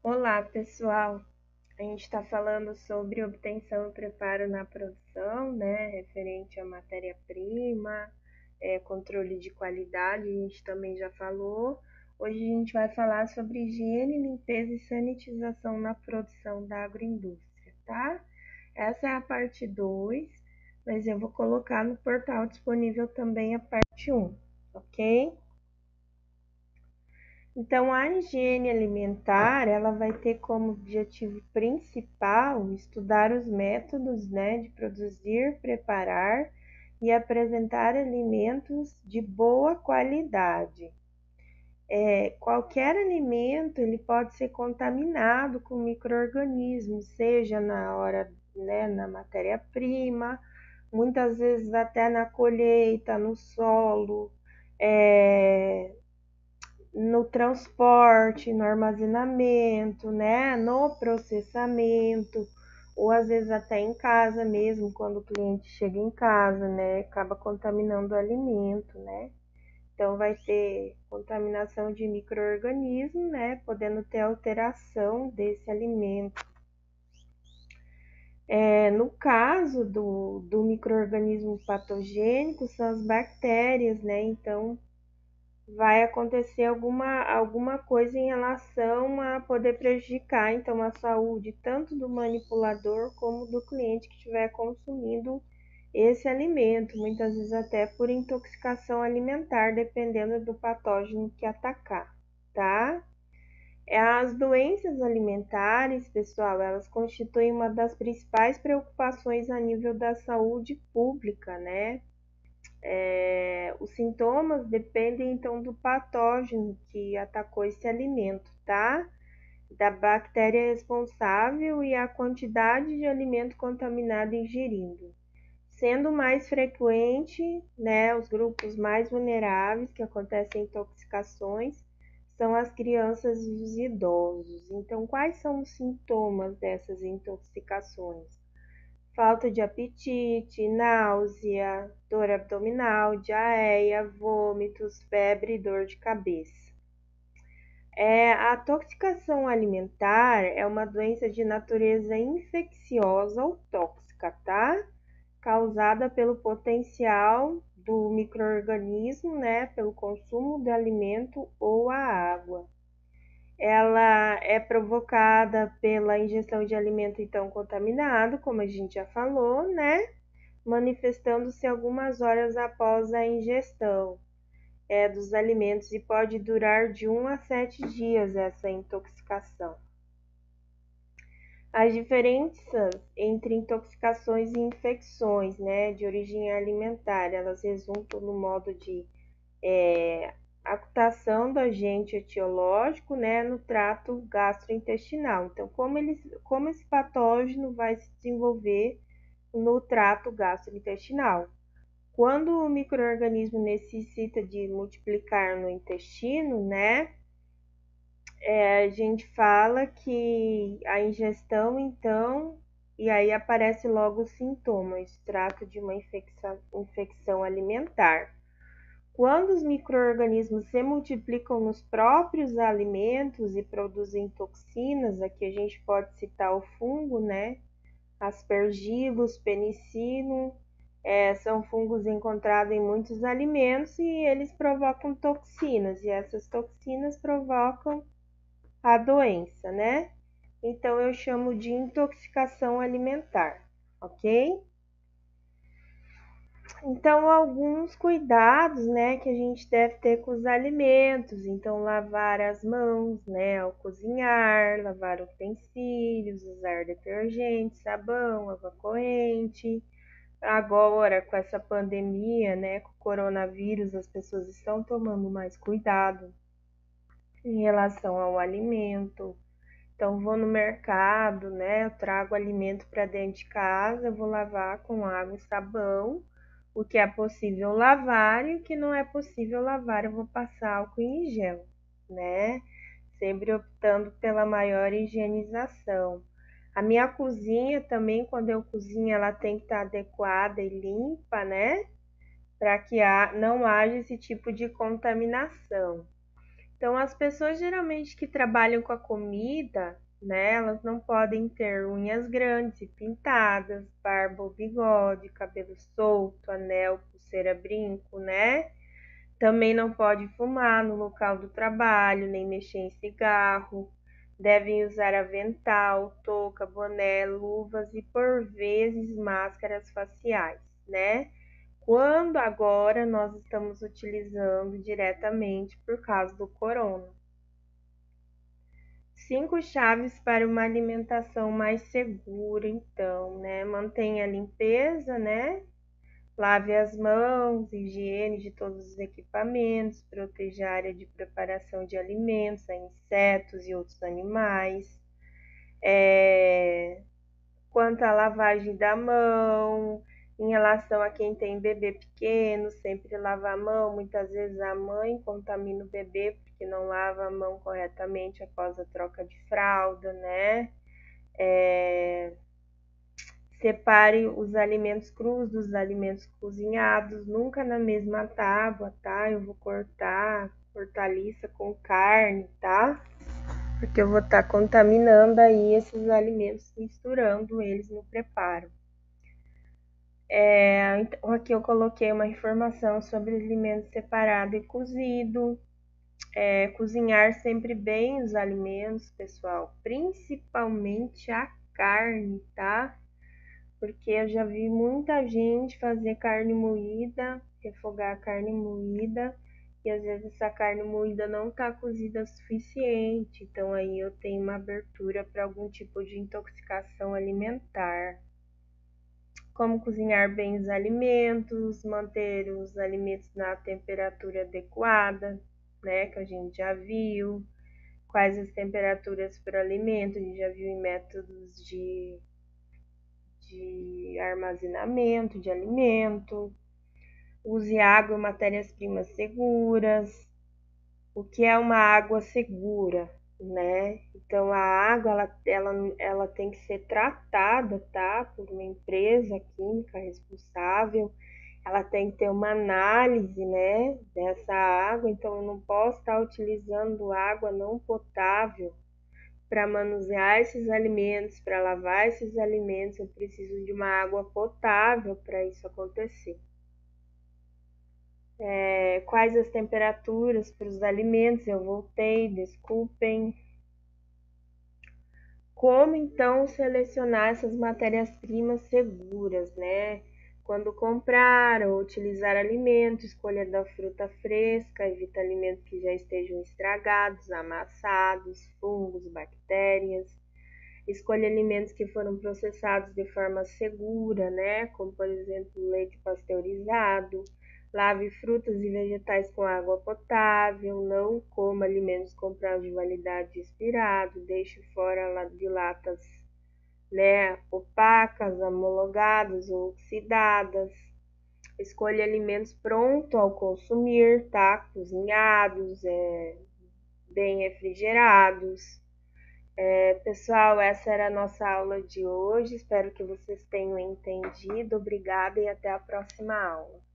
Olá, pessoal. A gente está falando sobre obtenção e preparo na produção, né? Referente à matéria-prima, controle de qualidade, a gente também já falou. Hoje a gente vai falar sobre higiene, limpeza e sanitização na produção da agroindústria, tá? Essa é a parte 2, mas eu vou colocar no portal disponível também a parte 1, ok? Então, a higiene alimentar, ela vai ter como objetivo principal estudar os métodos, né, de produzir, preparar e apresentar alimentos de boa qualidade. Qualquer alimento, ele pode ser contaminado com micro-organismos, seja na hora, né, na matéria-prima, muitas vezes até na colheita, no solo, é, no transporte, no armazenamento, né, no processamento, ou às vezes até em casa mesmo, quando o cliente chega em casa, né, acaba contaminando o alimento, né? Então vai ter contaminação de micro-organismos, né, podendo ter alteração desse alimento. No caso do micro-organismo patogênico, são as bactérias, né? Então vai acontecer alguma coisa em relação a poder prejudicar então a saúde tanto do manipulador como do cliente que estiver consumindo esse alimento, muitas vezes até por intoxicação alimentar, dependendo do patógeno que atacar, tá? As doenças alimentares, pessoal, elas constituem uma das principais preocupações a nível da saúde pública, né? Os sintomas dependem então do patógeno que atacou esse alimento, tá? Da bactéria responsável e a quantidade de alimento contaminado ingerido. Sendo mais frequente, né, os grupos mais vulneráveis que acontecem intoxicações são as crianças e os idosos. Então, quais são os sintomas dessas intoxicações? Falta de apetite, náusea, dor abdominal, diarreia, vômitos, febre e dor de cabeça. A toxicação alimentar é uma doença de natureza infecciosa ou tóxica, tá? Causada pelo potencial do micro-organismo, né? Pelo consumo do alimento ou a água. Ela é provocada pela ingestão de alimento então contaminado, como a gente já falou, né? Manifestando-se algumas horas após a ingestão dos alimentos e pode durar de 1 a 7 dias essa intoxicação. As diferenças entre intoxicações e infecções, né, de origem alimentar, elas resultam no modo de acutação do agente etiológico, né, no trato gastrointestinal. Então, como esse patógeno vai se desenvolver no trato gastrointestinal? Quando o micro-organismo necessita de multiplicar no intestino, né, a gente fala que a ingestão, então, e aí aparece logo os sintomas, trato de uma infecção alimentar. Quando os micro-organismos se multiplicam nos próprios alimentos e produzem toxinas, aqui a gente pode citar o fungo, né? Aspergillus, penicillium, são fungos encontrados em muitos alimentos e eles provocam toxinas, e essas toxinas provocam a doença, né? Então eu chamo de intoxicação alimentar, ok? Então, alguns cuidados, né, que a gente deve ter com os alimentos. Então, lavar as mãos, né, ao cozinhar, lavar utensílios, usar detergente, sabão, água corrente. Agora, com essa pandemia, né, com o coronavírus, as pessoas estão tomando mais cuidado em relação ao alimento. Então, vou no mercado, né, eu trago alimento para dentro de casa, eu vou lavar com água e sabão o que é possível lavar e o que não é possível lavar, eu vou passar álcool em gel, né? Sempre optando pela maior higienização. A minha cozinha também, quando eu cozinho, ela tem que estar adequada e limpa, né? Para que não haja esse tipo de contaminação. Então, as pessoas geralmente que trabalham com a comida, né, elas não podem ter unhas grandes e pintadas, barba ou bigode, cabelo solto, anel, pulseira, brinco, né? Também não pode fumar no local do trabalho, nem mexer em cigarro. Devem usar avental, touca, boné, luvas e, por vezes, máscaras faciais, né? Quando agora nós estamos utilizando diretamente por causa do corona. 5 chaves para uma alimentação mais segura, então, né? Mantenha a limpeza, né? Lave as mãos, higiene de todos os equipamentos, proteja a área de preparação de alimentos, a insetos e outros animais. Quanto à lavagem da mão, em relação a quem tem bebê pequeno, sempre lava a mão. Muitas vezes a mãe contamina o bebê porque não lava a mão corretamente após a troca de fralda, né? Separe os alimentos crus dos alimentos cozinhados, nunca na mesma tábua, tá? Eu vou cortar hortaliça com carne, tá? Porque eu vou estar contaminando aí esses alimentos, misturando eles no preparo. Então aqui eu coloquei uma informação sobre alimento separado e cozido. Cozinhar sempre bem os alimentos, pessoal, principalmente a carne, tá? Porque eu já vi muita gente fazer carne moída, refogar a carne moída, e às vezes essa carne moída não está cozida o suficiente, então aí eu tenho uma abertura para algum tipo de intoxicação alimentar. Como cozinhar bem os alimentos, manter os alimentos na temperatura adequada, né, que a gente já viu. Quais as temperaturas para o alimento, a gente já viu em métodos de armazenamento de alimento. Use água e matérias-primas seguras. O que é uma água segura, né? Então a água ela tem que ser tratada, tá? Por uma empresa química responsável. Ela tem que ter uma análise, né, dessa água. Então eu não posso estar utilizando água não potável para manusear esses alimentos, para lavar esses alimentos. Eu preciso de uma água potável para isso acontecer. Quais as temperaturas para os alimentos? Eu voltei, desculpem. Como então selecionar essas matérias-primas seguras, né? Quando comprar ou utilizar alimento, escolha da fruta fresca, evita alimentos que já estejam estragados, amassados, fungos, bactérias. Escolha alimentos que foram processados de forma segura, né? Como, por exemplo, leite pasteurizado. Lave frutas e vegetais com água potável. Não coma alimentos com prazo de validade expirado. Deixe fora de latas, né, opacas, homologadas ou oxidadas. Escolha alimentos prontos ao consumir, tá? Cozinhados, bem refrigerados. Pessoal, essa era a nossa aula de hoje. Espero que vocês tenham entendido. Obrigada e até a próxima aula.